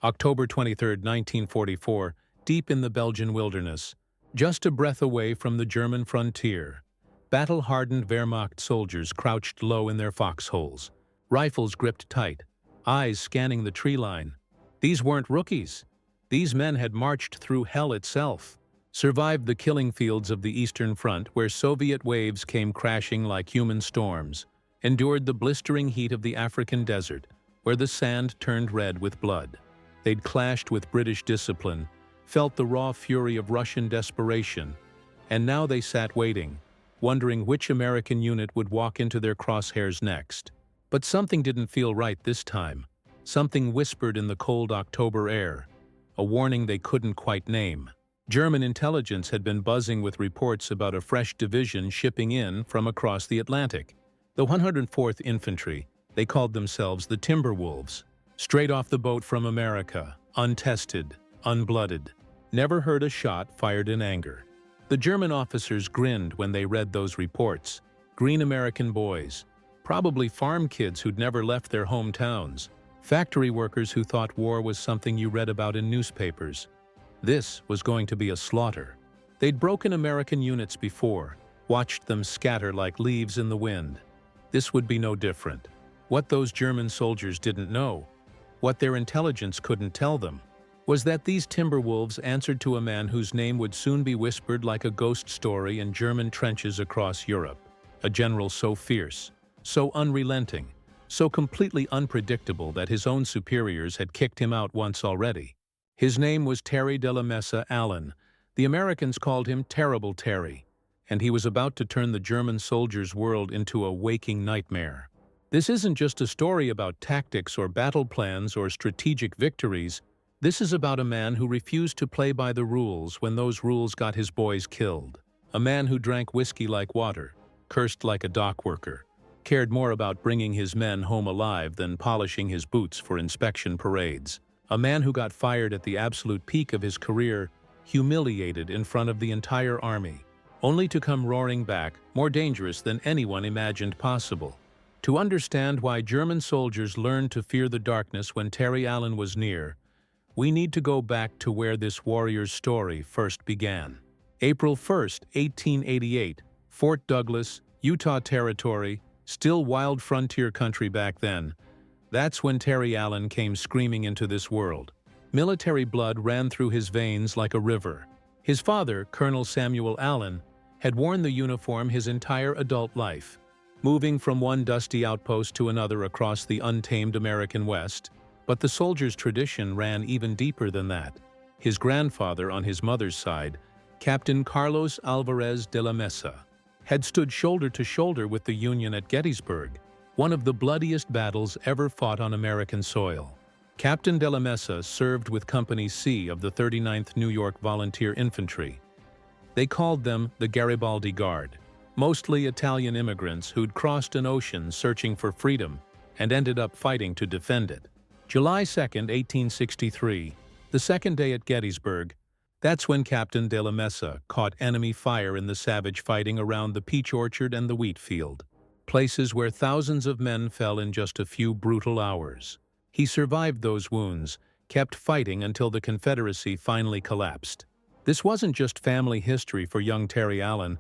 October 23, 1944, deep in the Belgian wilderness, just a breath away from the German frontier. Battle-hardened Wehrmacht soldiers crouched low in their foxholes, rifles gripped tight, eyes scanning the tree line. These weren't rookies. These men had marched through hell itself, survived the killing fields of the Eastern Front where Soviet waves came crashing like human storms, endured the blistering heat of the African desert where the sand turned red with blood. They'd clashed with British discipline, felt the raw fury of Russian desperation, and now they sat waiting, wondering which American unit would walk into their crosshairs next. But something didn't feel right this time. Something whispered in the cold October air, a warning they couldn't quite name. German intelligence had been buzzing with reports about a fresh division shipping in from across the Atlantic. The 104th Infantry, they called themselves the Timberwolves. Straight off the boat from America, untested, unblooded. Never heard a shot fired in anger. The German officers grinned when they read those reports. Green American boys, probably farm kids who'd never left their hometowns, factory workers who thought war was something you read about in newspapers. This was going to be a slaughter. They'd broken American units before, watched them scatter like leaves in the wind. This would be no different. What those German soldiers didn't know, what their intelligence couldn't tell them, was that these Timberwolves answered to a man whose name would soon be whispered like a ghost story in German trenches across Europe. A general so fierce, so unrelenting, so completely unpredictable that his own superiors had kicked him out once already. His name was Terry de la Mesa Allen. The Americans called him Terrible Terry, and he was about to turn the German soldiers' world into a waking nightmare. This isn't just a story about tactics or battle plans or strategic victories. This is about a man who refused to play by the rules when those rules got his boys killed. A man who drank whiskey like water, cursed like a dock worker, cared more about bringing his men home alive than polishing his boots for inspection parades. A man who got fired at the absolute peak of his career, humiliated in front of the entire army, only to come roaring back, more dangerous than anyone imagined possible. To understand why German soldiers learned to fear the darkness when Terry Allen was near, we need to go back to where this warrior's story first began. April 1, 1888, Fort Douglas, Utah Territory, still wild frontier country back then. That's when Terry Allen came screaming into this world. Military blood ran through his veins like a river. His father, Colonel Samuel Allen, had worn the uniform his entire adult life, moving from one dusty outpost to another across the untamed American West. But the soldier's tradition ran even deeper than that. His grandfather on his mother's side, Captain Carlos Alvarez de la Mesa, had stood shoulder to shoulder with the Union at Gettysburg, one of the bloodiest battles ever fought on American soil. Captain de la Mesa served with Company C of the 39th New York Volunteer Infantry. They called them the Garibaldi Guard, mostly Italian immigrants who'd crossed an ocean searching for freedom and ended up fighting to defend it. July 2, 1863, the second day at Gettysburg, that's when Captain de la Mesa caught enemy fire in the savage fighting around the peach orchard and the wheat field, places where thousands of men fell in just a few brutal hours. He survived those wounds, kept fighting until the Confederacy finally collapsed. This wasn't just family history for young Terry Allen.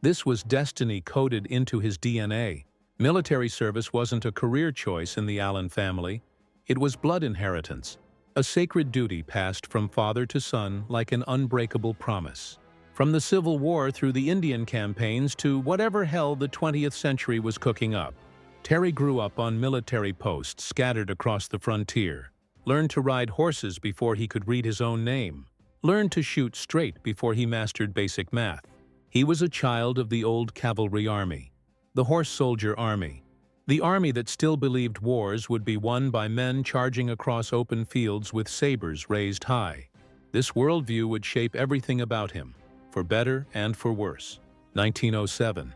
This was destiny coded into his DNA. Military service wasn't a career choice in the Allen family. It was blood inheritance, a sacred duty passed from father to son like an unbreakable promise. From the Civil War through the Indian campaigns to whatever hell the 20th century was cooking up, Terry grew up on military posts scattered across the frontier, learned to ride horses before he could read his own name, learned to shoot straight before he mastered basic math. He was a child of the old cavalry army, the horse soldier army, the army that still believed wars would be won by men charging across open fields with sabers raised high. This worldview would shape everything about him, for better and for worse. 1907.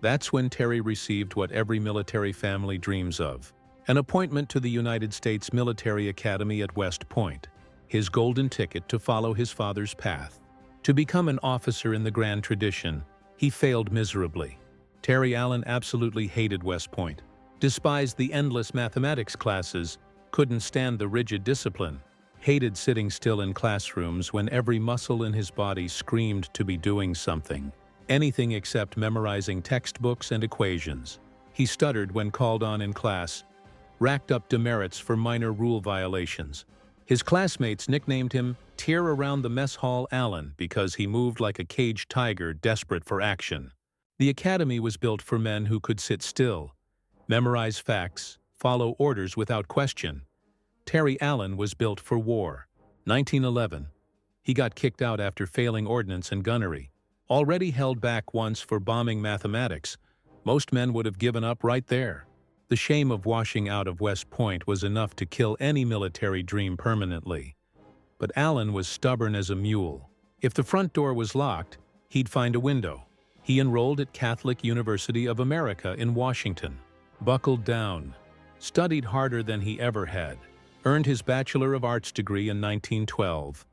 That's when Terry received what every military family dreams of, an appointment to the United States Military Academy at West Point, his golden ticket to follow his father's path. To become an officer in the grand tradition, he failed miserably. Terry Allen absolutely hated West Point, despised the endless mathematics classes, couldn't stand the rigid discipline. hated sitting still in classrooms when every muscle in his body screamed to be doing something, anything except memorizing textbooks and equations. He stuttered when called on in class, racked up demerits for minor rule violations. His classmates nicknamed him Tear Around the Mess Hall Allen because he moved like a caged tiger desperate for action. The academy was built for men who could sit still, memorize facts, follow orders without question. Terry Allen was built for war. 1911. He got kicked out after failing ordnance and gunnery. Already held back once for bombing mathematics, most men would have given up right there. The shame of washing out of West Point was enough to kill any military dream permanently. But Allen was stubborn as a mule. If the front door was locked, he'd find a window. He enrolled at Catholic University of America in Washington, buckled down, studied harder than he ever had, earned his Bachelor of Arts degree in 1912,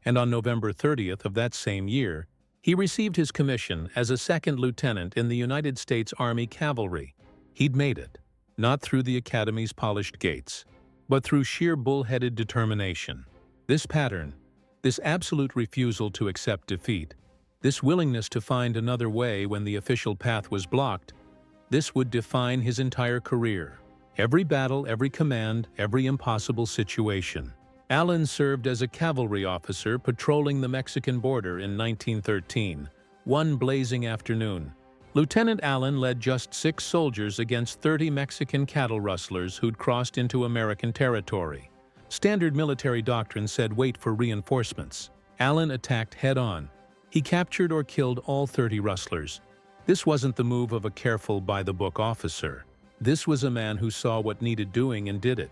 and on November 30th of that same year, he received his commission as a second lieutenant in the United States Army Cavalry. He'd made it, not through the Academy's polished gates, but through sheer bull-headed determination. This pattern, this absolute refusal to accept defeat, this willingness to find another way when the official path was blocked, this would define his entire career. Every battle, every command, every impossible situation. Allen served as a cavalry officer patrolling the Mexican border in 1913, one blazing afternoon. Lieutenant Allen led just 6 soldiers against 30 Mexican cattle rustlers who'd crossed into American territory. Standard military doctrine said wait for reinforcements. Allen attacked head-on. He captured or killed all 30 rustlers. This wasn't the move of a careful by-the-book officer. This was a man who saw what needed doing and did it.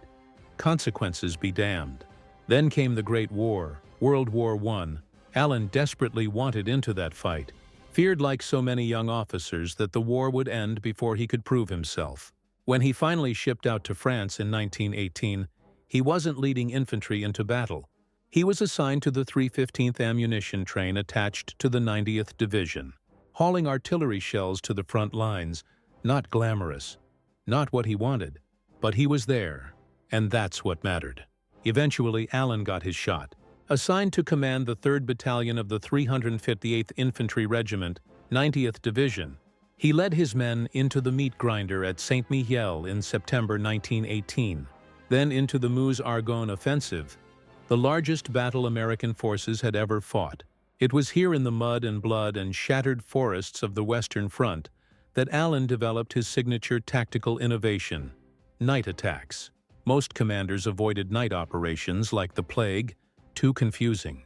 Consequences be damned. Then came the Great War, World War I. Allen desperately wanted into that fight, feared like so many young officers that the war would end before he could prove himself. When he finally shipped out to France in 1918, he wasn't leading infantry into battle. He was assigned to the 315th Ammunition Train attached to the 90th Division, hauling artillery shells to the front lines. Not glamorous, not what he wanted, but he was there, and that's what mattered. Eventually, Allen got his shot. Assigned to command the 3rd Battalion of the 358th Infantry Regiment, 90th Division, he led his men into the meat grinder at Saint-Mihiel in September 1918, then into the Meuse-Argonne offensive, the largest battle American forces had ever fought. It was here in the mud and blood and shattered forests of the Western Front that Allen developed his signature tactical innovation, night attacks. Most commanders avoided night operations like the plague. Too confusing,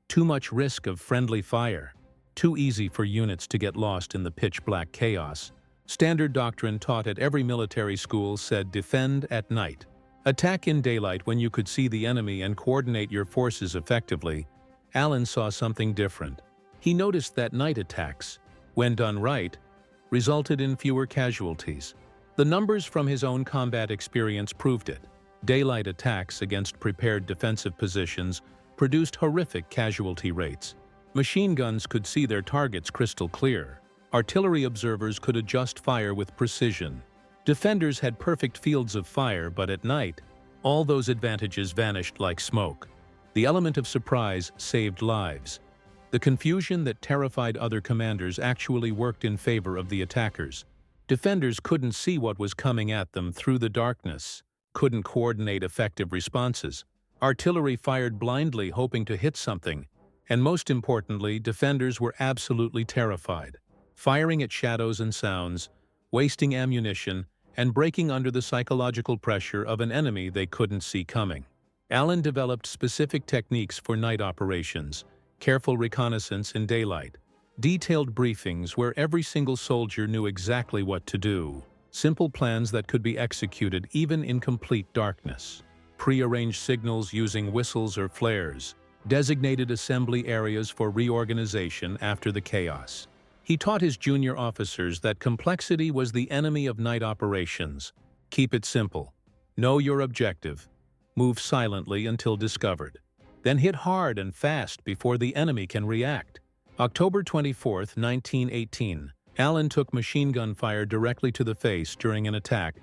too much risk of friendly fire, too easy for units to get lost in the pitch-black chaos. Standard doctrine taught at every military school said defend at night. Attack in daylight when you could see the enemy and coordinate your forces effectively. Allen saw something different. He noticed that night attacks, when done right, resulted in fewer casualties. The numbers from his own combat experience proved it. Daylight attacks against prepared defensive positions produced horrific casualty rates. Machine guns could see their targets crystal clear. Artillery observers could adjust fire with precision. Defenders had perfect fields of fire, but at night, all those advantages vanished like smoke. The element of surprise saved lives. The confusion that terrified other commanders actually worked in favor of the attackers. Defenders couldn't see what was coming at them through the darkness, couldn't coordinate effective responses. Artillery fired blindly hoping to hit something, and most importantly, defenders were absolutely terrified, firing at shadows and sounds, wasting ammunition, and breaking under the psychological pressure of an enemy they couldn't see coming. Allen developed specific techniques for night operations, careful reconnaissance in daylight, detailed briefings where every single soldier knew exactly what to do, simple plans that could be executed even in complete darkness, pre-arranged signals using whistles or flares, designated assembly areas for reorganization after the chaos. He taught his junior officers that complexity was the enemy of night operations. Keep it simple. Know your objective. Move silently until discovered. Then hit hard and fast before the enemy can react. October 24, 1918, Allen took machine gun fire directly to the face during an attack.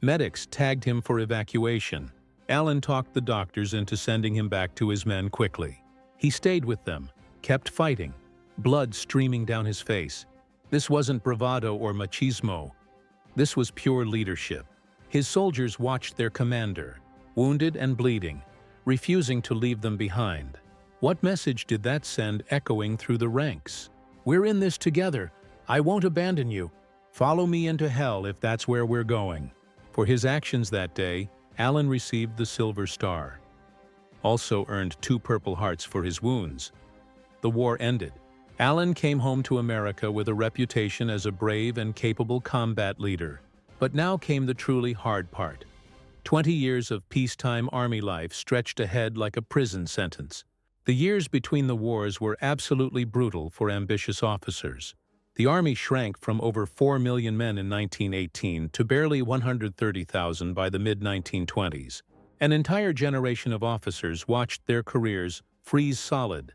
Medics tagged him for evacuation. Allen talked the doctors into sending him back to his men quickly. He stayed with them, kept fighting, blood streaming down his face. This wasn't bravado or machismo. This was pure leadership. His soldiers watched their commander, wounded and bleeding, refusing to leave them behind. What message did that send echoing through the ranks? "We're in this together. I won't abandon you. Follow me into hell if that's where we're going." For his actions that day, Allen received the Silver Star. Also earned 2 Purple Hearts for his wounds. The war ended. Allen came home to America with a reputation as a brave and capable combat leader. But now came the truly hard part. 20 years of peacetime Army life stretched ahead like a prison sentence. The years between the wars were absolutely brutal for ambitious officers. The Army shrank from over 4 million men in 1918 to barely 130,000 by the mid-1920s. An entire generation of officers watched their careers freeze solid.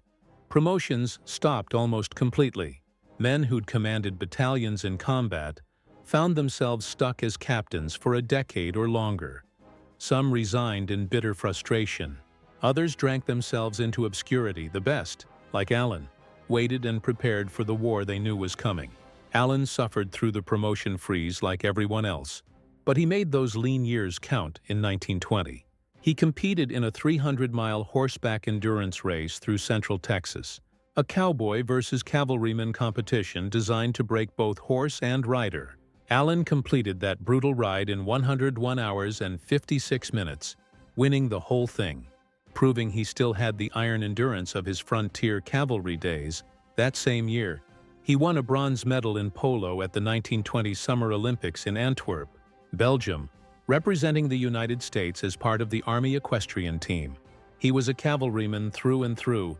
Promotions stopped almost completely. Men who'd commanded battalions in combat found themselves stuck as captains for a decade or longer. Some resigned in bitter frustration. Others drank themselves into obscurity. The best, like Allen, waited and prepared for the war they knew was coming. Allen suffered through the promotion freeze like everyone else, but he made those lean years count in 1920. He competed in a 300-mile horseback endurance race through Central Texas, a cowboy versus cavalryman competition designed to break both horse and rider. Allen completed that brutal ride in 101 hours and 56 minutes, winning the whole thing, proving he still had the iron endurance of his frontier cavalry days. That same year, he won a bronze medal in polo at the 1920 Summer Olympics in Antwerp, Belgium, representing the United States as part of the Army equestrian team. He was a cavalryman through and through,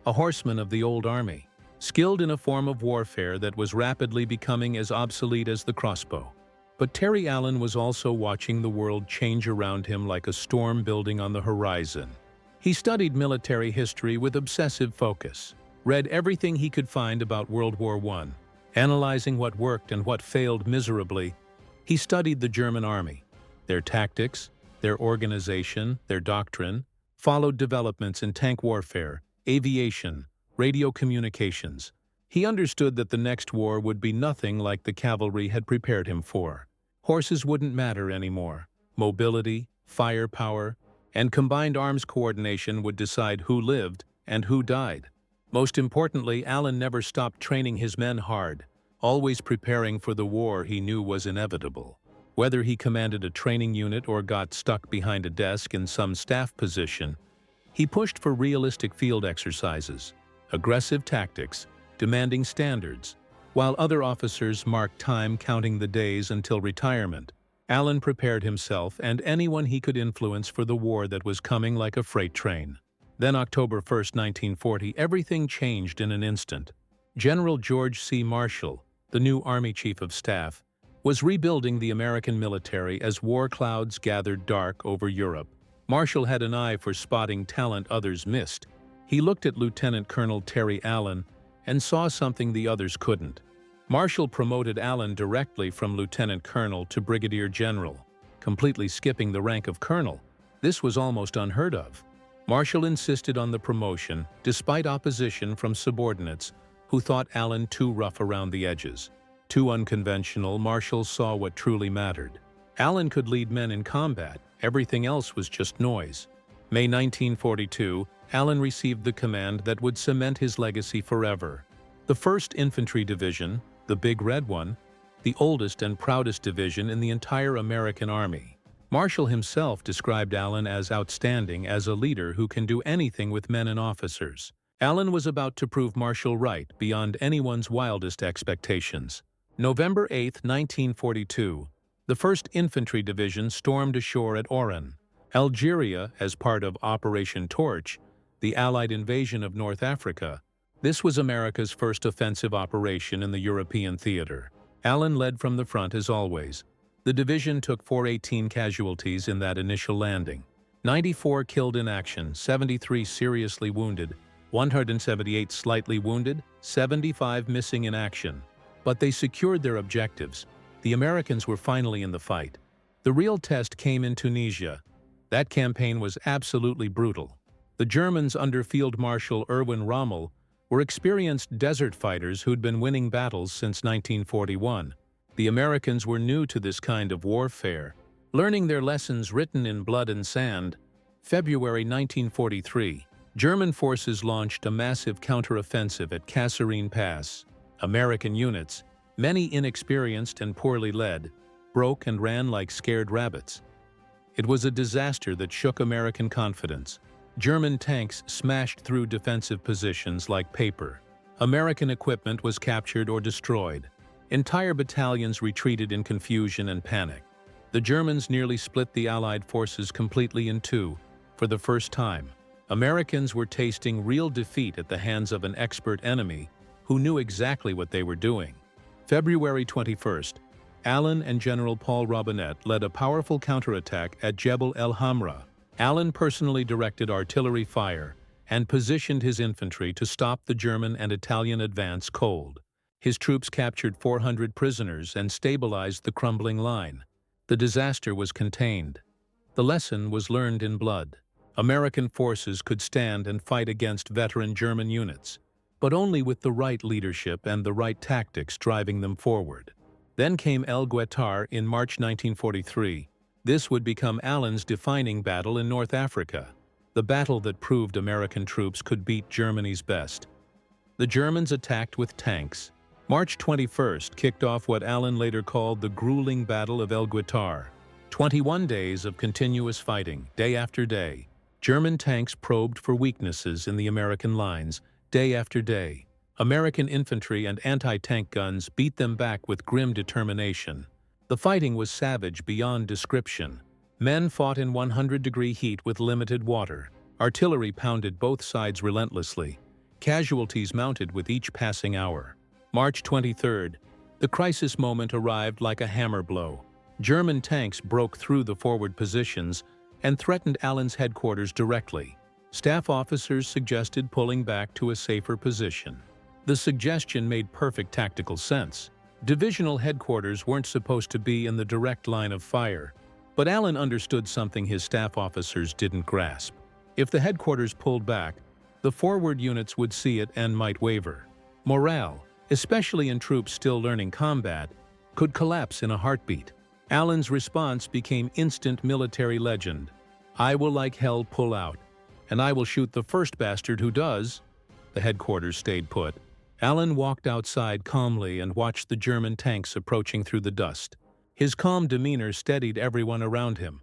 a horseman of the old army, skilled in a form of warfare that was rapidly becoming as obsolete as the crossbow. But Terry Allen was also watching the world change around him like a storm building on the horizon. He studied military history with obsessive focus, read everything he could find about World War I, analyzing what worked and what failed miserably. He studied the German army, their tactics, their organization, their doctrine, followed developments in tank warfare, aviation, radio communications. He understood that the next war would be nothing like the cavalry had prepared him for. Horses wouldn't matter anymore. Mobility, firepower, and combined arms coordination would decide who lived and who died. Most importantly, Allen never stopped training his men hard, always preparing for the war he knew was inevitable. Whether he commanded a training unit or got stuck behind a desk in some staff position, he pushed for realistic field exercises, aggressive tactics, demanding standards. While other officers marked time counting the days until retirement, Allen prepared himself and anyone he could influence for the war that was coming like a freight train. Then October 1, 1940, everything changed in an instant. General George C. Marshall, the new Army Chief of Staff, was rebuilding the American military as war clouds gathered dark over Europe. Marshall had an eye for spotting talent others missed. He looked at Lieutenant Colonel Terry Allen and saw something the others couldn't. Marshall promoted Allen directly from lieutenant colonel to brigadier general, completely skipping the rank of colonel. This was almost unheard of. Marshall insisted on the promotion, despite opposition from subordinates who thought Allen too rough around the edges. Too unconventional, Marshall saw what truly mattered. Allen could lead men in combat, everything else was just noise. May 1942, Allen received the command that would cement his legacy forever. The 1st Infantry Division, the Big Red one, the oldest and proudest division in the entire American Army. Marshall himself described Allen as outstanding as a leader who can do anything with men and officers. Allen was about to prove Marshall right beyond anyone's wildest expectations. November 8, 1942, the 1st Infantry Division stormed ashore at Oran, Algeria, as part of Operation Torch, the Allied invasion of North Africa. This was America's first offensive operation in the European theater. Allen led from the front as always. The division took 418 casualties in that initial landing. 94 killed in action, 73 seriously wounded, 178 slightly wounded, 75 missing in action. But they secured their objectives. The Americans were finally in the fight. The real test came in Tunisia. That campaign was absolutely brutal. The Germans under Field Marshal Erwin Rommel were experienced desert fighters who'd been winning battles since 1941. The Americans were new to this kind of warfare, learning their lessons written in blood and sand. February 1943, German forces launched a massive counteroffensive at Kasserine Pass. American units, many inexperienced and poorly led, broke and ran like scared rabbits. It was a disaster that shook American confidence. German tanks smashed through defensive positions like paper. American equipment was captured or destroyed. Entire battalions retreated in confusion and panic. The Germans nearly split the Allied forces completely in two. For the first time, Americans were tasting real defeat at the hands of an expert enemy who knew exactly what they were doing. February 21st, Allen and General Paul Robinette led a powerful counterattack at Jebel el Hamra. Allen personally directed artillery fire and positioned his infantry to stop the German and Italian advance cold. His troops captured 400 prisoners and stabilized the crumbling line. The disaster was contained. The lesson was learned in blood. American forces could stand and fight against veteran German units, but only with the right leadership and the right tactics driving them forward. Then came El Guettar in March 1943. This would become Allen's defining battle in North Africa, the battle that proved American troops could beat Germany's best. The Germans attacked with tanks. March 21st kicked off what Allen later called the grueling Battle of El Guettar. 21 days of continuous fighting, day after day. German tanks probed for weaknesses in the American lines, day after day. American infantry and anti-tank guns beat them back with grim determination. The fighting was savage beyond description. Men fought in 100-degree heat with limited water. Artillery pounded both sides relentlessly. Casualties mounted with each passing hour. March 23rd, the crisis moment arrived like a hammer blow. German tanks broke through the forward positions and threatened Allen's headquarters directly. Staff officers suggested pulling back to a safer position. The suggestion made perfect tactical sense. Divisional headquarters weren't supposed to be in the direct line of fire, but Allen understood something his staff officers didn't grasp. If the headquarters pulled back, the forward units would see it and might waver. Morale, especially in troops still learning combat, could collapse in a heartbeat. Allen's response became instant military legend. "I will like hell pull out, and I will shoot the first bastard who does." The headquarters stayed put. Allen walked outside calmly and watched the German tanks approaching through the dust. His calm demeanor steadied everyone around him.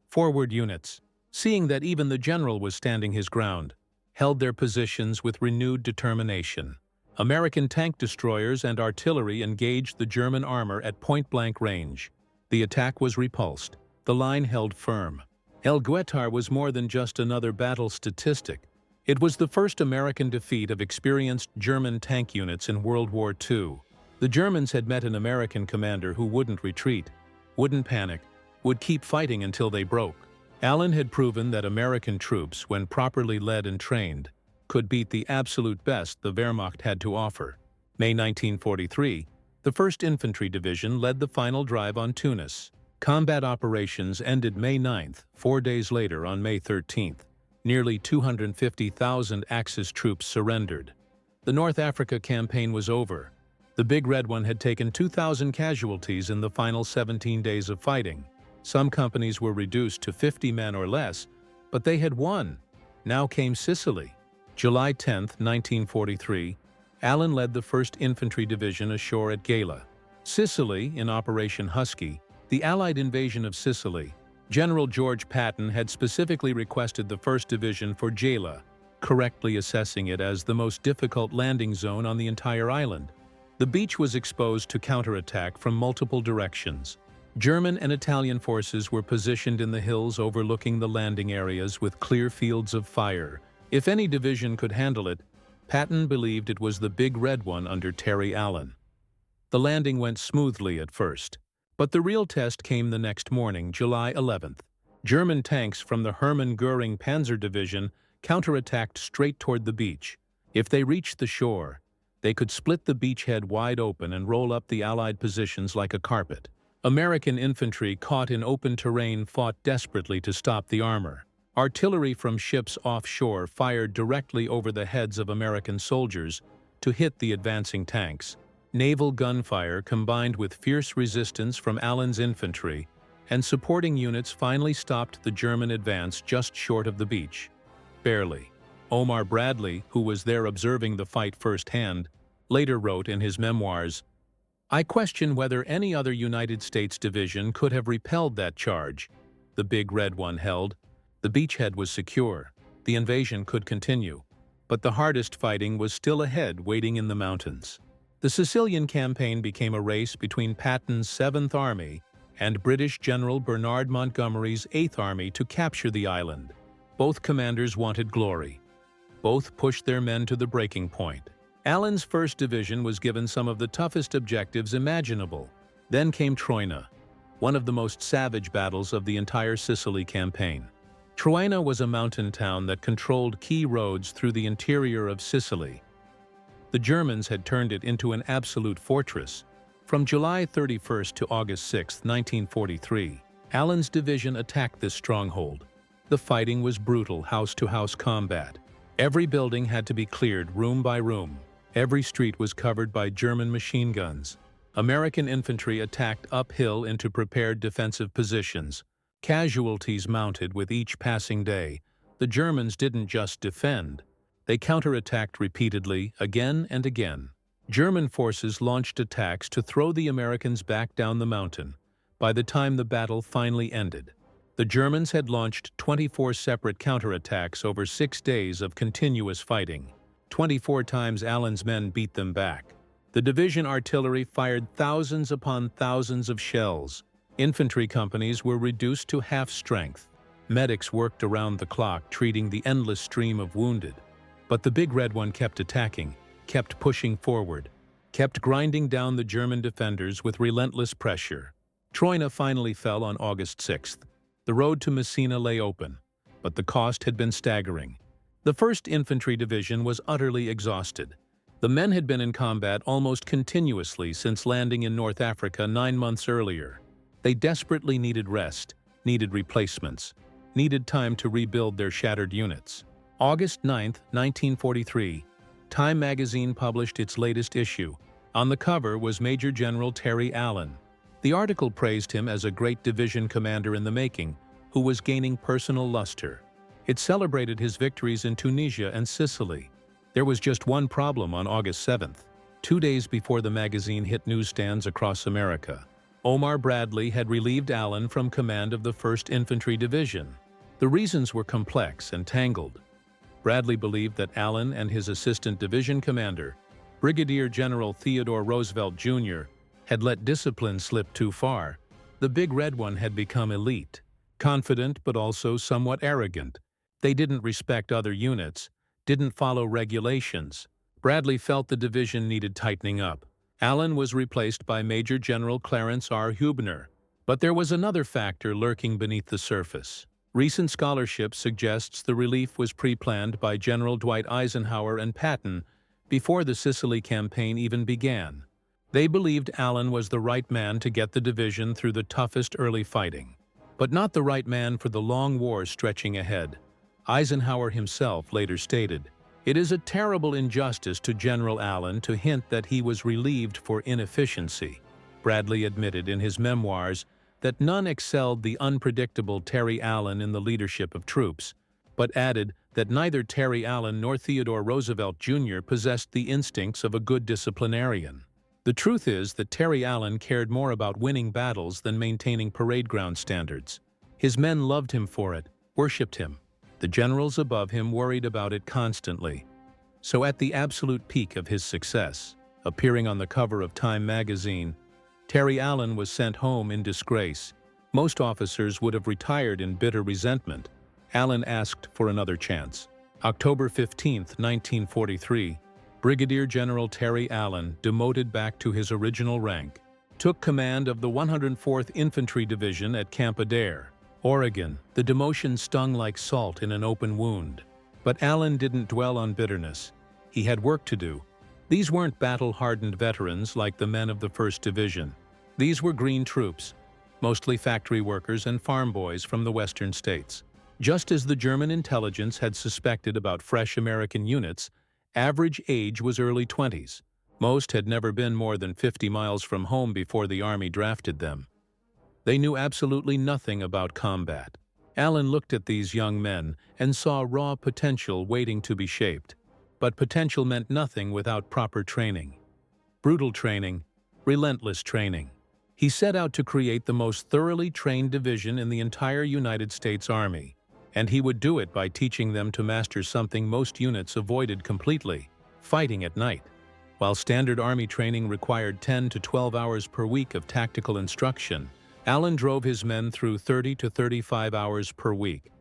Forward units, seeing that even the general was standing his ground, held their positions with renewed determination. American tank destroyers and artillery engaged the German armor at point-blank range. The attack was repulsed. The line held firm. El Guettar was more than just another battle statistic. It was the first American defeat of experienced German tank units in World War II. The Germans had met an American commander who wouldn't retreat, wouldn't panic, would keep fighting until they broke. Allen had proven that American troops, when properly led and trained, could beat the absolute best the Wehrmacht had to offer. May 1943, the 1st Infantry Division led the final drive on Tunis. Combat operations ended May 9th, 4 days later on May 13th. Nearly 250,000 Axis troops surrendered. The North Africa campaign was over. The Big Red One had taken 2,000 casualties in the final 17 days of fighting. Some companies were reduced to 50 men or less, but they had won. Now came Sicily. July 10, 1943, Allen led the 1st Infantry Division ashore at Gela. Sicily, in Operation Husky, the Allied invasion of Sicily. General George Patton had specifically requested the 1st Division for Gela, correctly assessing it as the most difficult landing zone on the entire island. The beach was exposed to counterattack from multiple directions. German and Italian forces were positioned in the hills overlooking the landing areas with clear fields of fire. If any division could handle it, Patton believed it was the Big Red One under Terry Allen. The landing went smoothly at first, but the real test came the next morning, July 11th. German tanks from the Hermann Göring Panzer Division counterattacked straight toward the beach. If they reached the shore, they could split the beachhead wide open and roll up the Allied positions like a carpet. American infantry caught in open terrain fought desperately to stop the armor. Artillery from ships offshore fired directly over the heads of American soldiers to hit the advancing tanks. Naval gunfire combined with fierce resistance from Allen's infantry and supporting units finally stopped the German advance just short of the beach. Barely. Omar Bradley, who was there observing the fight firsthand, later wrote in his memoirs, "I question whether any other United States division could have repelled that charge. The big red one held. The beachhead was secure. The invasion could continue. But the hardest fighting was still ahead, waiting in the mountains." The Sicilian campaign became a race between Patton's 7th Army and British General Bernard Montgomery's 8th Army to capture the island. Both commanders wanted glory. Both pushed their men to the breaking point. Allen's 1st Division was given some of the toughest objectives imaginable. Then came Troina, one of the most savage battles of the entire Sicily campaign. Troina was a mountain town that controlled key roads through the interior of Sicily. The Germans had turned it into an absolute fortress. From July 31st to August 6, 1943, Allen's division attacked this stronghold. The fighting was brutal house-to-house combat. Every building had to be cleared room by room. Every street was covered by German machine guns. American infantry attacked uphill into prepared defensive positions. Casualties mounted with each passing day. The Germans didn't just defend. They counterattacked repeatedly, again and again. German forces launched attacks to throw the Americans back down the mountain. By the time the battle finally ended, the Germans had launched 24 separate counterattacks over 6 days of continuous fighting. 24 times Allen's men beat them back. The division artillery fired thousands upon thousands of shells. Infantry companies were reduced to half strength. Medics worked around the clock, treating the endless stream of wounded. But the big red one kept attacking, kept pushing forward, kept grinding down the German defenders with relentless pressure. Troina finally fell on August 6th. The road to Messina lay open, but the cost had been staggering. The 1st Infantry Division was utterly exhausted. The men had been in combat almost continuously since landing in North Africa 9 months earlier. They desperately needed rest, needed replacements, needed time to rebuild their shattered units. August 9, 1943, Time magazine published its latest issue. On the cover was Major General Terry Allen. The article praised him as a great division commander in the making, who was gaining personal luster. It celebrated his victories in Tunisia and Sicily. There was just one problem on August 7th. 2 days before the magazine hit newsstands across America, Omar Bradley had relieved Allen from command of the 1st Infantry Division. The reasons were complex and tangled. Bradley believed that Allen and his assistant division commander, Brigadier General Theodore Roosevelt Jr., had let discipline slip too far. The big red one had become elite, confident but also somewhat arrogant. They didn't respect other units, didn't follow regulations. Bradley felt the division needed tightening up. Allen was replaced by Major General Clarence R. Hubner. But there was another factor lurking beneath the surface. Recent scholarship suggests the relief was pre-planned by General Dwight Eisenhower and Patton before the Sicily campaign even began. They believed Allen was the right man to get the division through the toughest early fighting, but not the right man for the long war stretching ahead. Eisenhower himself later stated, "It is a terrible injustice to General Allen to hint that he was relieved for inefficiency." Bradley admitted in his memoirs that none excelled the unpredictable Terry Allen in the leadership of troops, but added that neither Terry Allen nor Theodore Roosevelt Jr. possessed the instincts of a good disciplinarian. The truth is that Terry Allen cared more about winning battles than maintaining parade ground standards. His men loved him for it, worshipped him. The generals above him worried about it constantly. So at the absolute peak of his success, appearing on the cover of Time magazine, Terry Allen was sent home in disgrace. Most officers would have retired in bitter resentment. Allen asked for another chance. October 15, 1943, Brigadier General Terry Allen, demoted back to his original rank, took command of the 104th Infantry Division at Camp Adair, Oregon. The demotion stung like salt in an open wound. But Allen didn't dwell on bitterness. He had work to do. These weren't battle-hardened veterans like the men of the 1st Division. These were green troops, mostly factory workers and farm boys from the western states. Just as the German intelligence had suspected about fresh American units, average age was early 20s. Most had never been more than 50 miles from home before the Army drafted them. They knew absolutely nothing about combat. Allen looked at these young men and saw raw potential waiting to be shaped. But potential meant nothing without proper training. Brutal training, relentless training. He set out to create the most thoroughly trained division in the entire United States Army, and he would do it by teaching them to master something most units avoided completely: fighting at night. While standard Army training required 10 to 12 hours per week of tactical instruction, Allen drove his men through 30 to 35 hours per week,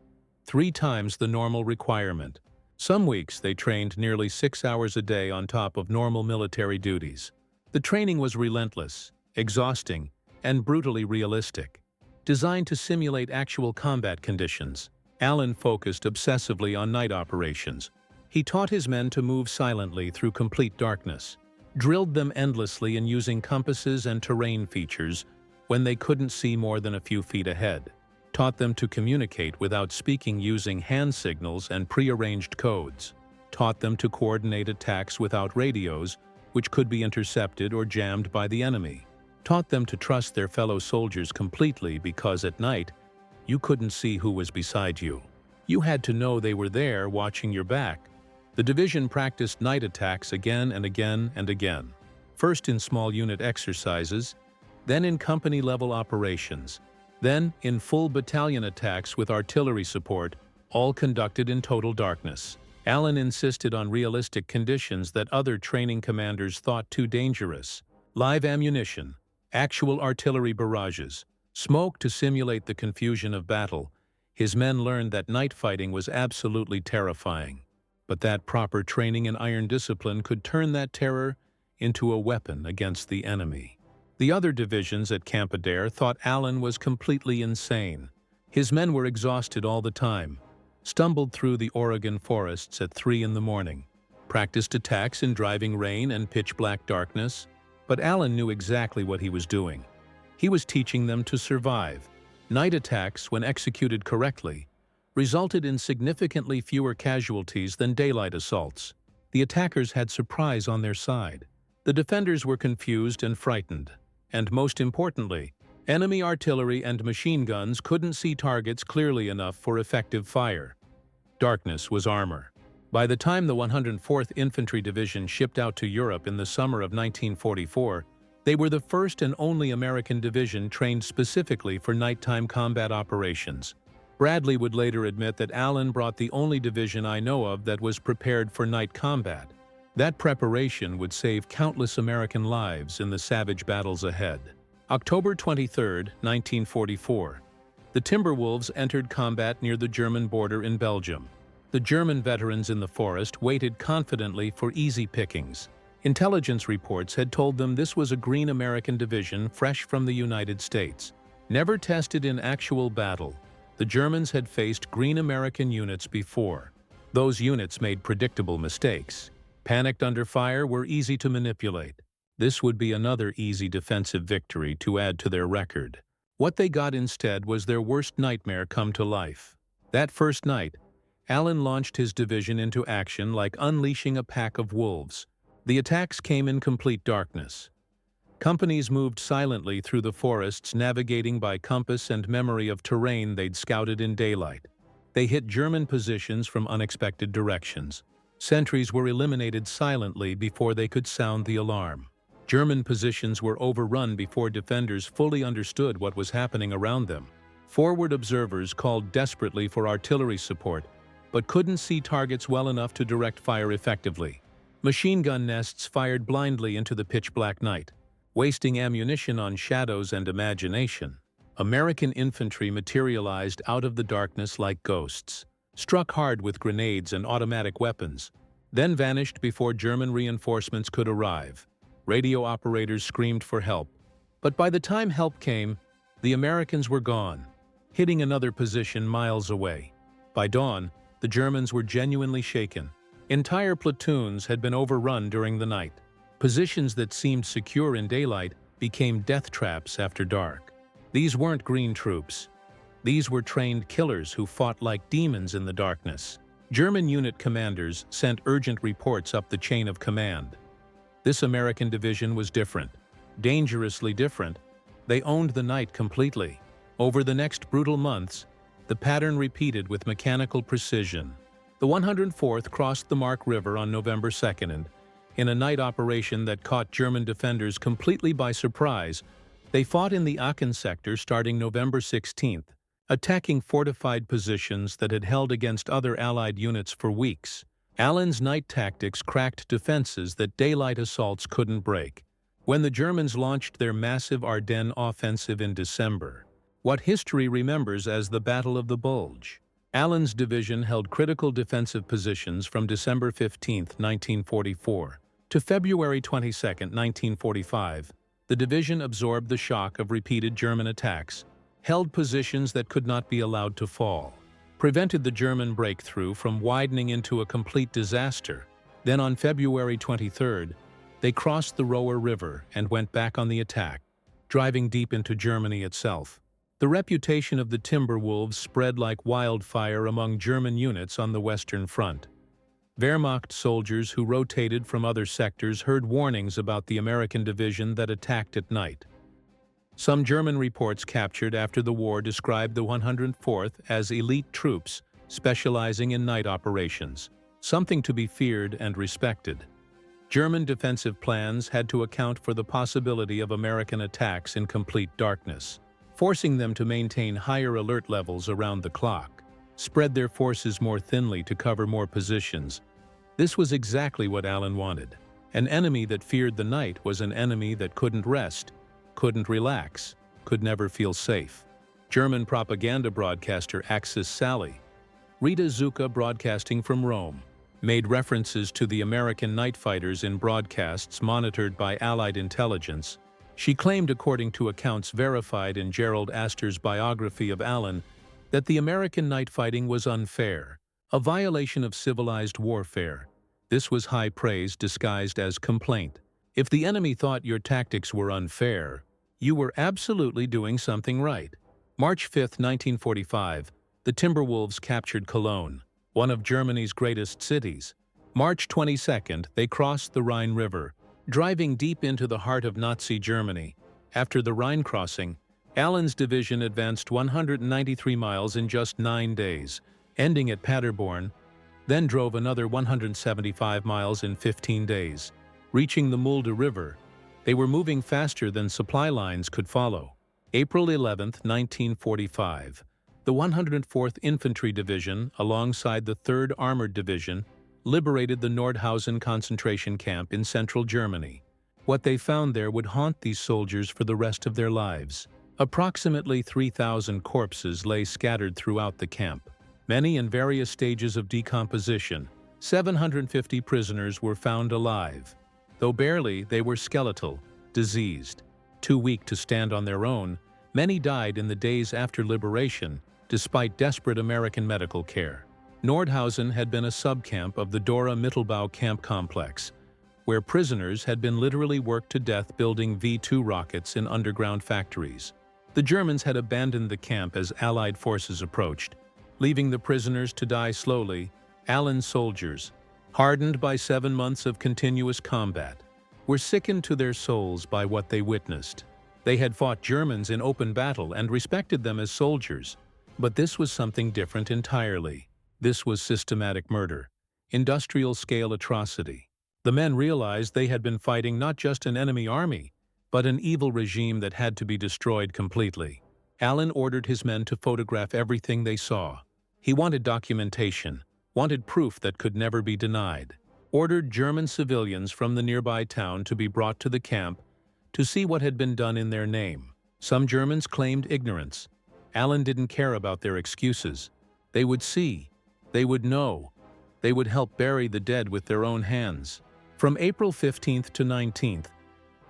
3 times the normal requirement. Some weeks they trained nearly 6 hours a day on top of normal military duties. The training was relentless, exhausting, and brutally realistic. Designed to simulate actual combat conditions, Allen focused obsessively on night operations. He taught his men to move silently through complete darkness, drilled them endlessly in using compasses and terrain features when they couldn't see more than a few feet ahead, taught them to communicate without speaking using hand signals and prearranged codes, taught them to coordinate attacks without radios, which could be intercepted or jammed by the enemy, taught them to trust their fellow soldiers completely because at night, you couldn't see who was beside you. You had to know they were there watching your back. The division practiced night attacks again and again and again, first in small unit exercises, then in company-level operations, then in full battalion attacks with artillery support, all conducted in total darkness. Allen insisted on realistic conditions that other training commanders thought too dangerous: live ammunition, actual artillery barrages, smoke to simulate the confusion of battle. His men learned that night fighting was absolutely terrifying, but that proper training and iron discipline could turn that terror into a weapon against the enemy. The other divisions at Camp Adair thought Allen was completely insane. His men were exhausted all the time, stumbled through the Oregon forests at 3 in the morning, practiced attacks in driving rain and pitch-black darkness, but Allen knew exactly what he was doing. He was teaching them to survive. Night attacks, when executed correctly, resulted in significantly fewer casualties than daylight assaults. The attackers had surprise on their side. The defenders were confused and frightened. And most importantly, enemy artillery and machine guns couldn't see targets clearly enough for effective fire. Darkness was armor. By the time the 104th Infantry Division shipped out to Europe in the summer of 1944, they were the first and only American division trained specifically for nighttime combat operations. Bradley would later admit that Allen brought the only division I know of that was prepared for night combat. That preparation would save countless American lives in the savage battles ahead. October 23, 1944. The Timberwolves entered combat near the German border in Belgium. The German veterans in the forest waited confidently for easy pickings. Intelligence reports had told them this was a green American division fresh from the United States. Never tested in actual battle, the Germans had faced green American units before. Those units made predictable mistakes. Panicked under fire, were easy to manipulate. This would be another easy defensive victory to add to their record. What they got instead was their worst nightmare come to life. That first night, Allen launched his division into action like unleashing a pack of wolves. The attacks came in complete darkness. Companies moved silently through the forests, navigating by compass and memory of terrain they'd scouted in daylight. They hit German positions from unexpected directions. Sentries were eliminated silently before they could sound the alarm. German positions were overrun before defenders fully understood what was happening around them. Forward observers called desperately for artillery support, but couldn't see targets well enough to direct fire effectively. Machine gun nests fired blindly into the pitch-black night, wasting ammunition on shadows and imagination. American infantry materialized out of the darkness like ghosts, struck hard with grenades and automatic weapons, then vanished before German reinforcements could arrive. Radio operators screamed for help, but by the time help came, the Americans were gone, hitting another position miles away. By dawn, the Germans were genuinely shaken. Entire platoons had been overrun during the night. Positions that seemed secure in daylight became death traps after dark. These weren't green troops. These were trained killers who fought like demons in the darkness. German unit commanders sent urgent reports up the chain of command. This American division was different, dangerously different. They owned the night completely. Over the next brutal months, the pattern repeated with mechanical precision. The 104th crossed the Mark River on November 2nd, in a night operation that caught German defenders completely by surprise. They fought in the Aachen sector starting November 16th, attacking fortified positions that had held against other Allied units for weeks. Allen's night tactics cracked defenses that daylight assaults couldn't break. When the Germans launched their massive Ardennes offensive in December, what history remembers as the Battle of the Bulge, Allen's division held critical defensive positions from December 15, 1944, to February 22, 1945. The division absorbed the shock of repeated German attacks, held positions that could not be allowed to fall, prevented the German breakthrough from widening into a complete disaster. Then on February 23rd, they crossed the Roer River and went back on the attack, driving deep into Germany itself. The reputation of the Timberwolves spread like wildfire among German units on the Western Front. Wehrmacht soldiers who rotated from other sectors heard warnings about the American division that attacked at night. Some German reports captured after the war described the 104th as elite troops specializing in night operations, something to be feared and respected. German defensive plans had to account for the possibility of American attacks in complete darkness, forcing them to maintain higher alert levels around the clock, spread their forces more thinly to cover more positions. This was exactly what Allen wanted. An enemy that feared the night was an enemy that couldn't rest, couldn't relax, could never feel safe. German propaganda broadcaster Axis Sally, Rita Zucca, broadcasting from Rome, made references to the American night fighters in broadcasts monitored by Allied intelligence. She claimed, according to accounts verified in Gerald Astor's biography of Allen, that the American night fighting was unfair, a violation of civilized warfare. This was high praise disguised as complaint. If the enemy thought your tactics were unfair, you were absolutely doing something right. March 5, 1945, the Timberwolves captured Cologne, one of Germany's greatest cities. March 22nd, they crossed the Rhine River, driving deep into the heart of Nazi Germany. After the Rhine crossing, Allen's division advanced 193 miles in just 9 days, ending at Paderborn, then drove another 175 miles in 15 days. Reaching the Mulde River, they were moving faster than supply lines could follow. April 11, 1945, the 104th Infantry Division, alongside the 3rd Armored Division, liberated the Nordhausen concentration camp in central Germany. What they found there would haunt these soldiers for the rest of their lives. Approximately 3,000 corpses lay scattered throughout the camp, many in various stages of decomposition. 750 prisoners were found alive. Though barely, they were skeletal, diseased. Too weak to stand on their own, many died in the days after liberation, despite desperate American medical care. Nordhausen had been a subcamp of the Dora Mittelbau camp complex, where prisoners had been literally worked to death building V-2 rockets in underground factories. The Germans had abandoned the camp as Allied forces approached, leaving the prisoners to die slowly. Allen's soldiers, hardened by 7 months of continuous combat, were sickened to their souls by what they witnessed. They had fought Germans in open battle and respected them as soldiers, but this was something different entirely. This was systematic murder, industrial-scale atrocity. The men realized they had been fighting not just an enemy army, but an evil regime that had to be destroyed completely. Allen ordered his men to photograph everything they saw. He wanted documentation, wanted proof that could never be denied. Ordered German civilians from the nearby town to be brought to the camp to see what had been done in their name. Some Germans claimed ignorance. Allen didn't care about their excuses. They would see. They would know. They would help bury the dead with their own hands. From April 15th to 19th,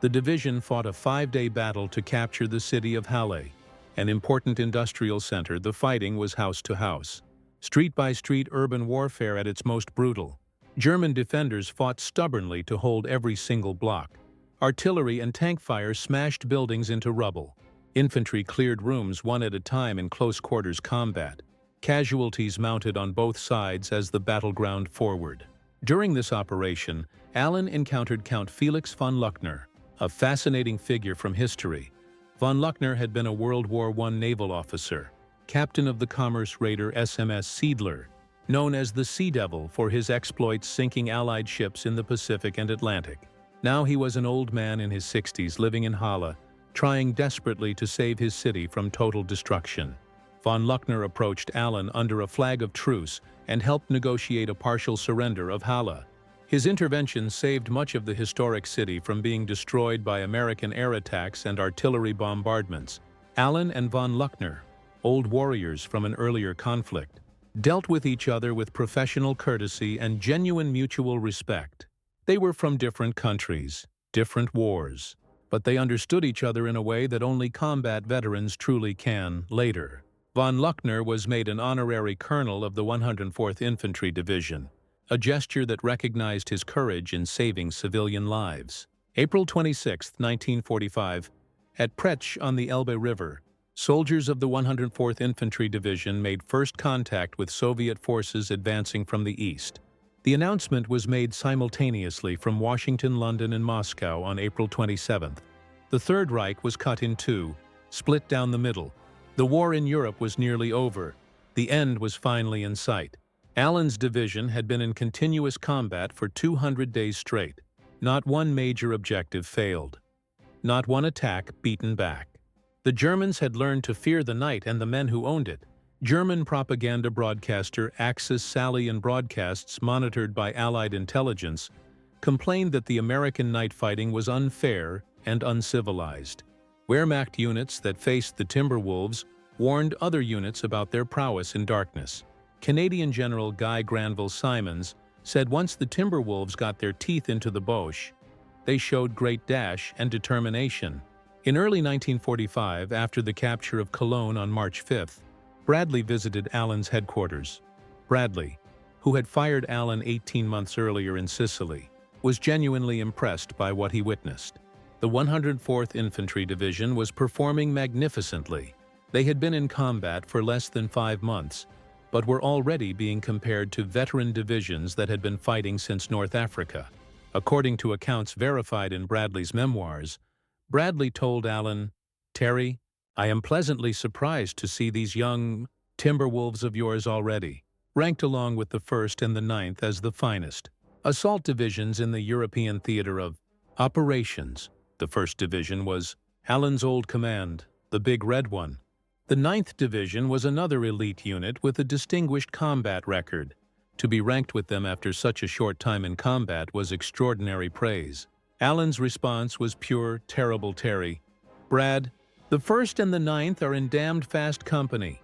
the division fought a 5-day battle to capture the city of Halle, an important industrial center. The fighting was house to house, street by street, urban warfare at its most brutal. German defenders fought stubbornly to hold every single block. Artillery and tank fire smashed buildings into rubble. Infantry cleared rooms one at a time in close-quarters combat. Casualties mounted on both sides as the battleground forward. During this operation, Allen encountered Count Felix von Luckner, a fascinating figure from history. Von Luckner had been a World War I naval officer, captain of the commerce raider SMS Seidler, known as the Sea Devil for his exploits sinking Allied ships in the Pacific and Atlantic. Now he was an old man in his 60s living in Halle, trying desperately to save his city from total destruction. Von Luckner approached Allen under a flag of truce and helped negotiate a partial surrender of Halle. His intervention saved much of the historic city from being destroyed by American air attacks and artillery bombardments. Allen and von Luckner, old warriors from an earlier conflict, dealt with each other with professional courtesy and genuine mutual respect. They were from different countries, different wars, but they understood each other in a way that only combat veterans truly can later. Von Luckner was made an honorary colonel of the 104th Infantry Division, a gesture that recognized his courage in saving civilian lives. April 26, 1945, at Pretsch on the Elbe River, soldiers of the 104th Infantry Division made first contact with Soviet forces advancing from the east. The announcement was made simultaneously from Washington, London, and Moscow on April 27th. The Third Reich was cut in two, split down the middle. The war in Europe was nearly over. The end was finally in sight. Allen's division had been in continuous combat for 200 days straight. Not one major objective failed. Not one attack beaten back. The Germans had learned to fear the night and the men who owned it. German propaganda broadcaster Axis Salian broadcasts monitored by Allied intelligence complained that the American night fighting was unfair and uncivilized. Wehrmacht units that faced the Timberwolves warned other units about their prowess in darkness. Canadian General Guy Granville Simons said once the Timberwolves got their teeth into the Boche, they showed great dash and determination. In early 1945, after the capture of Cologne on March 5th, Bradley visited Allen's headquarters. Bradley, who had fired Allen 18 months earlier in Sicily, was genuinely impressed by what he witnessed. The 104th Infantry Division was performing magnificently. They had been in combat for less than 5 months, but were already being compared to veteran divisions that had been fighting since North Africa. According to accounts verified in Bradley's memoirs, Bradley told Allen, "Terry, I am pleasantly surprised to see these young Timberwolves of yours already, ranked along with the 1st and the 9th as the finest assault divisions in the European theater of operations." The 1st Division was Allen's old command, the Big Red one. The 9th Division was another elite unit with a distinguished combat record. To be ranked with them after such a short time in combat was extraordinary praise. Allen's response was pure, terrible Terry. "Brad, the 1st and the 9th are in damned fast company."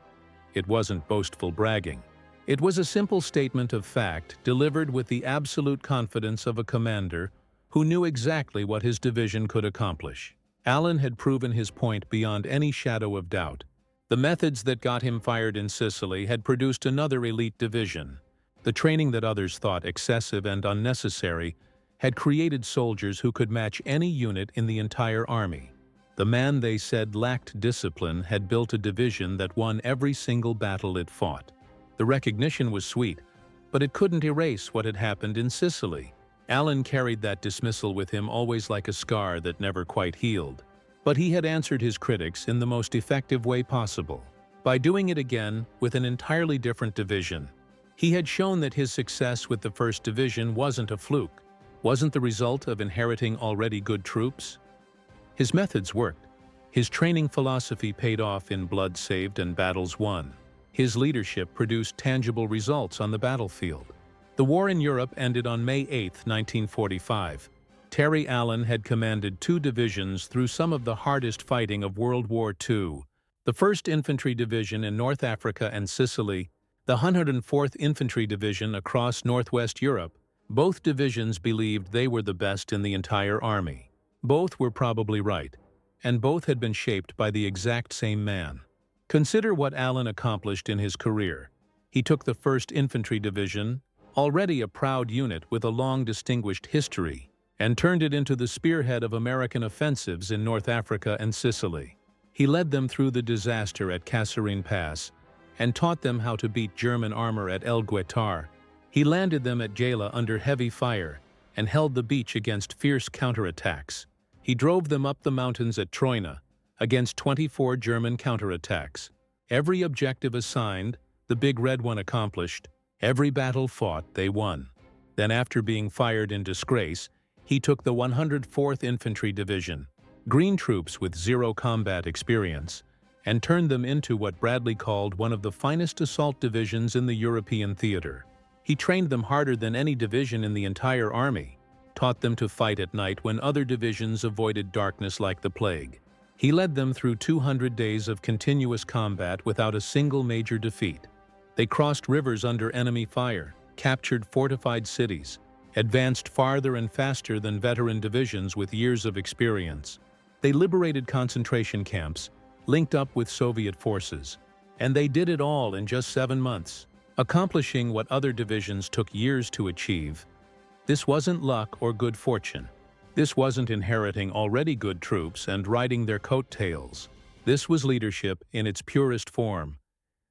It wasn't boastful bragging. It was a simple statement of fact delivered with the absolute confidence of a commander who knew exactly what his division could accomplish. Allen had proven his point beyond any shadow of doubt. The methods that got him fired in Sicily had produced another elite division. The training that others thought excessive and unnecessary had created soldiers who could match any unit in the entire army. The man they said lacked discipline had built a division that won every single battle it fought. The recognition was sweet, but it couldn't erase what had happened in Sicily. Allen carried that dismissal with him always like a scar that never quite healed. But he had answered his critics in the most effective way possible. By doing it again with an entirely different division, he had shown that his success with the 1st Division wasn't a fluke, wasn't the result of inheriting already good troops. His methods worked. His training philosophy paid off in blood saved and battles won. His leadership produced tangible results on the battlefield. The war in Europe ended on May 8, 1945. Terry Allen had commanded 2 divisions through some of the hardest fighting of World War II. The 1st Infantry Division in North Africa and Sicily, the 104th Infantry Division across Northwest Europe. Both divisions believed they were the best in the entire army. Both were probably right, and both had been shaped by the exact same man. Consider what Allen accomplished in his career. He took the 1st Infantry Division, already a proud unit with a long distinguished history, and turned it into the spearhead of American offensives in North Africa and Sicily. He led them through the disaster at Kasserine Pass and taught them how to beat German armor at El Guetar. He landed them at Gela under heavy fire and held the beach against fierce counterattacks. He drove them up the mountains at Troina against 24 German counterattacks. Every objective assigned, the Big Red One accomplished. Every battle fought, they won. Then, after being fired in disgrace, he took the 104th Infantry Division, green troops with zero combat experience, and turned them into what Bradley called one of the finest assault divisions in the European theater. He trained them harder than any division in the entire army, taught them to fight at night when other divisions avoided darkness like the plague. He led them through 200 days of continuous combat without a single major defeat. They crossed rivers under enemy fire, captured fortified cities, advanced farther and faster than veteran divisions with years of experience. They liberated concentration camps, linked up with Soviet forces, and they did it all in just 7 months, accomplishing what other divisions took years to achieve. This wasn't luck or good fortune. This wasn't inheriting already good troops and riding their coattails. This was leadership in its purest form.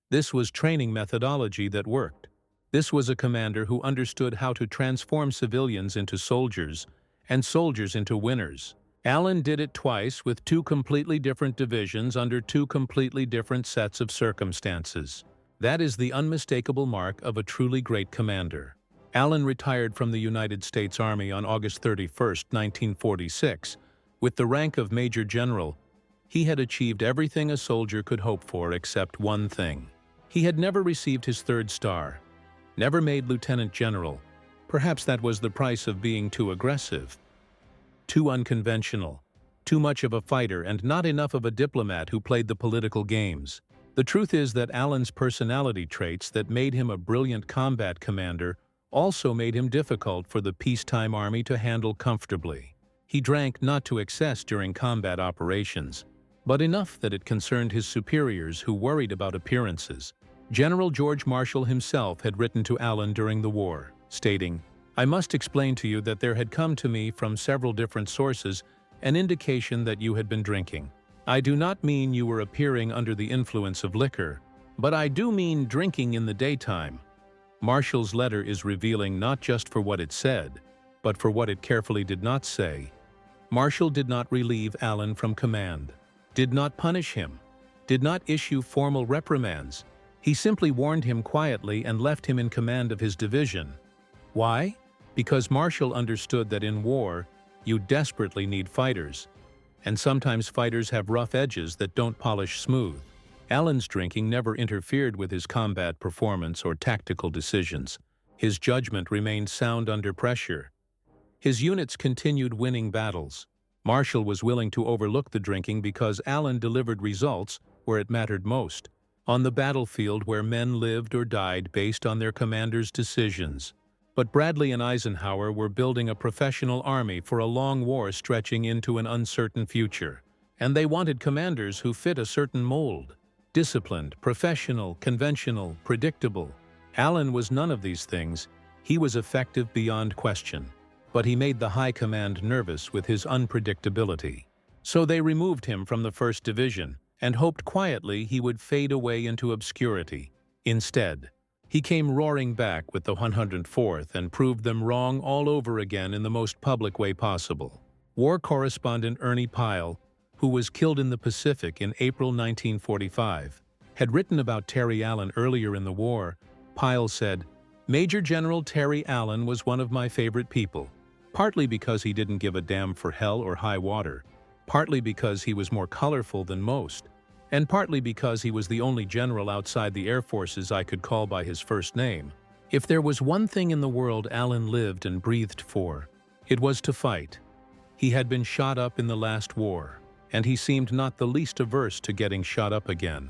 This was training methodology that worked. This was a commander who understood how to transform civilians into soldiers and soldiers into winners. Allen did it twice with 2 completely different divisions under 2 completely different sets of circumstances. That is the unmistakable mark of a truly great commander. Allen retired from the United States Army on August 31, 1946. With the rank of Major General, he had achieved everything a soldier could hope for except one thing. He had never received his 3rd star, never made Lieutenant General. Perhaps that was the price of being too aggressive, too unconventional, too much of a fighter and not enough of a diplomat who played the political games. The truth is that Allen's personality traits that made him a brilliant combat commander also made him difficult for the peacetime army to handle comfortably. He drank not to excess during combat operations, but enough that it concerned his superiors who worried about appearances. General George Marshall himself had written to Allen during the war, stating, "I must explain to you that there had come to me from several different sources an indication that you had been drinking. I do not mean you were appearing under the influence of liquor, but I do mean drinking in the daytime." Marshall's letter is revealing not just for what it said, but for what it carefully did not say. Marshall did not relieve Allen from command, did not punish him, did not issue formal reprimands. He simply warned him quietly and left him in command of his division. Why? Because Marshall understood that in war, you desperately need fighters, and sometimes fighters have rough edges that don't polish smooth. Allen's drinking never interfered with his combat performance or tactical decisions. His judgment remained sound under pressure. His units continued winning battles. Marshall was willing to overlook the drinking because Allen delivered results where it mattered most, on the battlefield where men lived or died based on their commander's decisions. But Bradley and Eisenhower were building a professional army for a long war stretching into an uncertain future, and they wanted commanders who fit a certain mold. Disciplined, professional, conventional, predictable. Allen was none of these things. He was effective beyond question, but he made the high command nervous with his unpredictability. So they removed him from the 1st Division and hoped quietly he would fade away into obscurity. Instead, he came roaring back with the 104th and proved them wrong all over again in the most public way possible. War correspondent Ernie Pyle, who was killed in the Pacific in April 1945, had written about Terry Allen earlier in the war. Pyle said, "Major General Terry Allen was one of my favorite people, partly because he didn't give a damn for hell or high water, partly because he was more colorful than most, and partly because he was the only general outside the Air Forces I could call by his first name. If there was one thing in the world Allen lived and breathed for, it was to fight. He had been shot up in the last war, and he seemed not the least averse to getting shot up again.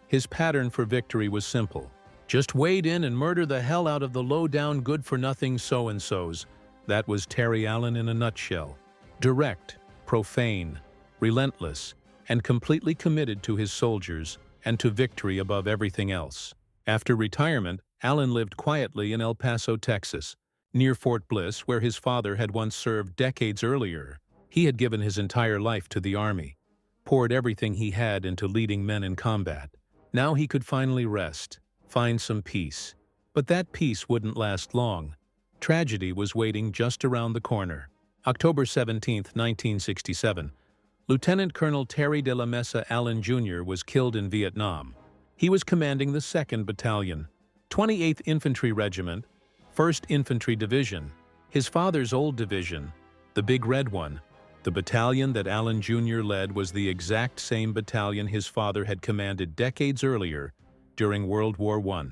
His pattern for victory was simple. Just wade in and murder the hell out of the low-down good-for-nothing so-and-sos. That was Terry Allen in a nutshell. Direct, profane, relentless, and completely committed to his soldiers and to victory above everything else. After retirement, Allen lived quietly in El Paso, Texas, Near Fort Bliss, where his father had once served decades earlier, he had given his entire life to the army, poured everything he had into leading men in combat. Now he could finally rest, find some peace. But that peace wouldn't last long. Tragedy was waiting just around the corner. October 17, 1967, Lieutenant Colonel Terry de la Mesa Allen Jr. was killed in Vietnam. He was commanding the 2nd Battalion, 28th Infantry Regiment, 1st Infantry Division, his father's old division, the Big Red one. The battalion that Allen Jr. led was the exact same battalion his father had commanded decades earlier during World War I.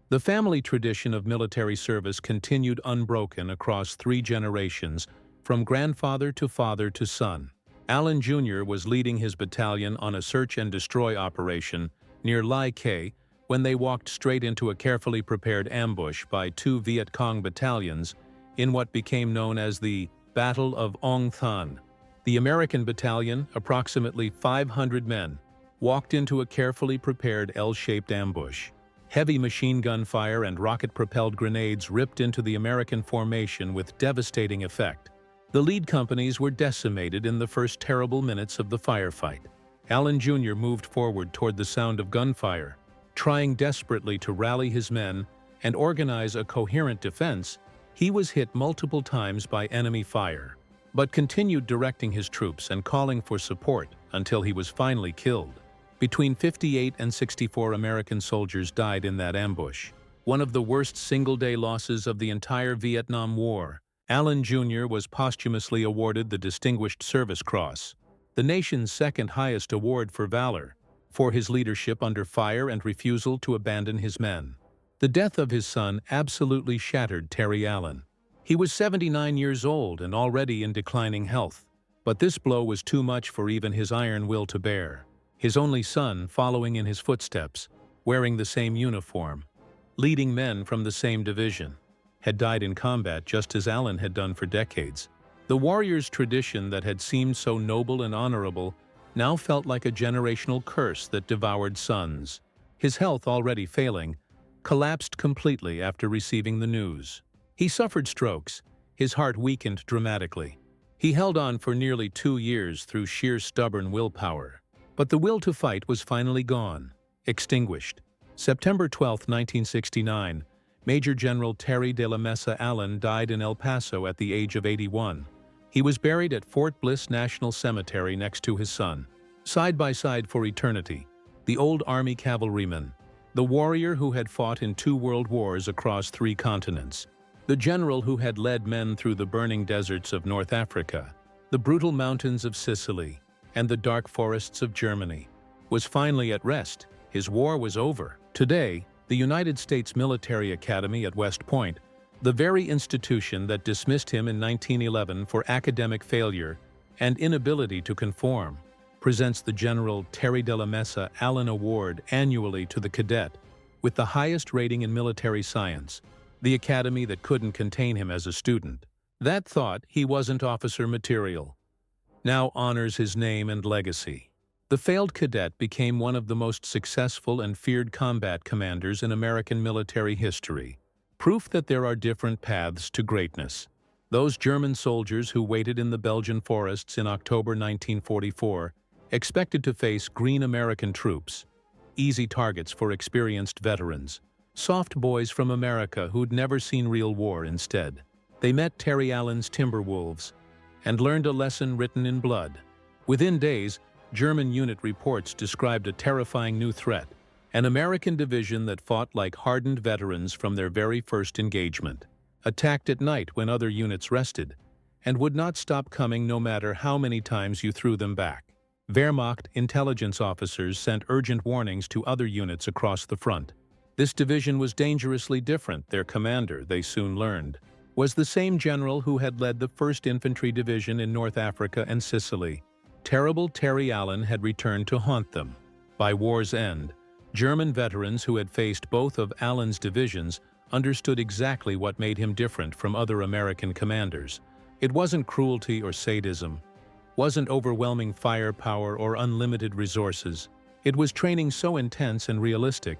The family tradition of military service continued unbroken across 3 generations, from grandfather to father to son. Allen Jr. was leading his battalion on a search-and-destroy operation near Lai Khe when they walked straight into a carefully prepared ambush by 2 Viet Cong battalions in what became known as the Battle of Ong Thanh. The American battalion, approximately 500 men, walked into a carefully prepared L-shaped ambush. Heavy machine gun fire and rocket-propelled grenades ripped into the American formation with devastating effect. The lead companies were decimated in the first terrible minutes of the firefight. Allen Jr. moved forward toward the sound of gunfire, trying desperately to rally his men and organize a coherent defense. He was hit multiple times by enemy fire, but continued directing his troops and calling for support until he was finally killed. Between 58 and 64 American soldiers died in that ambush, one of the worst single-day losses of the entire Vietnam War. Allen Jr. was posthumously awarded the Distinguished Service Cross, the nation's 2nd highest award for valor, for his leadership under fire and refusal to abandon his men. The death of his son absolutely shattered Terry Allen. He was 79 years old and already in declining health, but this blow was too much for even his iron will to bear. His only son, following in his footsteps, wearing the same uniform, leading men from the same division, had died in combat just as Allen had done for decades. The warrior's tradition that had seemed so noble and honorable now felt like a generational curse that devoured sons. His health, already failing, collapsed completely after receiving the news. He suffered strokes, his heart weakened dramatically. He held on for nearly 2 years through sheer stubborn willpower. But the will to fight was finally gone, extinguished. September 12, 1969, Major General Terry de la Mesa Allen died in El Paso at the age of 81. He was buried at Fort Bliss National Cemetery next to his son. Side by side for eternity, the old Army cavalryman, the warrior who had fought in 2 world wars across 3 continents, the general who had led men through the burning deserts of North Africa, the brutal mountains of Sicily, and the dark forests of Germany, was finally at rest. His war was over. Today, the United States Military Academy at West Point, the very institution that dismissed him in 1911 for academic failure and inability to conform, presents the General Terry de la Mesa Allen Award annually to the cadet with the highest rating in military science, the academy that couldn't contain him as a student, that thought he wasn't officer material, now honors his name and legacy. The failed cadet became one of the most successful and feared combat commanders in American military history, proof that there are different paths to greatness. Those German soldiers who waited in the Belgian forests in October 1944 expected to face green American troops, easy targets for experienced veterans, soft boys from America who'd never seen real war instead. They met Terry Allen's Timberwolves and learned a lesson written in blood. Within days, German unit reports described a terrifying new threat, an American division that fought like hardened veterans from their very first engagement, attacked at night when other units rested, and would not stop coming no matter how many times you threw them back. Wehrmacht intelligence officers sent urgent warnings to other units across the front. This division was dangerously different. Their commander, they soon learned, was the same general who had led the 1st Infantry Division in North Africa and Sicily. Terrible Terry Allen had returned to haunt them. By war's end, German veterans who had faced both of Allen's divisions understood exactly what made him different from other American commanders. It wasn't cruelty or sadism, wasn't overwhelming firepower or unlimited resources. It was training so intense and realistic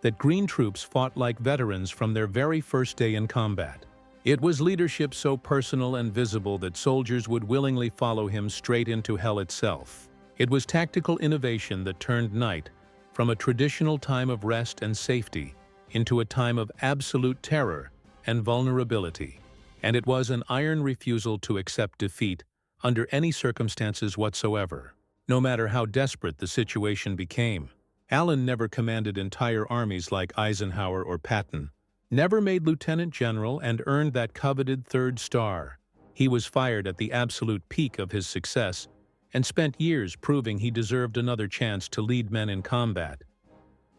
that green troops fought like veterans from their very first day in combat. It was leadership so personal and visible that soldiers would willingly follow him straight into hell itself. It was tactical innovation that turned night from a traditional time of rest and safety into a time of absolute terror and vulnerability. And it was an iron refusal to accept defeat under any circumstances whatsoever, no matter how desperate the situation became. Allen never commanded entire armies like Eisenhower or Patton, never made lieutenant general and earned that coveted third star. He was fired at the absolute peak of his success and spent years proving he deserved another chance to lead men in combat.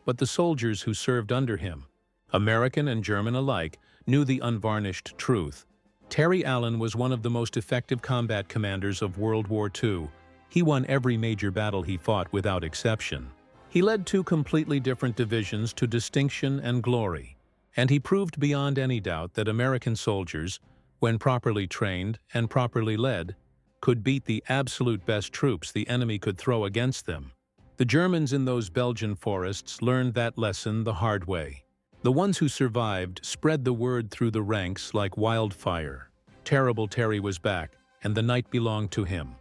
But the soldiers who served under him, American and German alike, knew the unvarnished truth. Terry Allen was one of the most effective combat commanders of World War II. He won every major battle he fought without exception. He led two completely different divisions to distinction and glory, and he proved beyond any doubt that American soldiers, when properly trained and properly led, could beat the absolute best troops the enemy could throw against them. The Germans in those Belgian forests learned that lesson the hard way. The ones who survived spread the word through the ranks like wildfire. Terrible Terry was back, and the night belonged to him.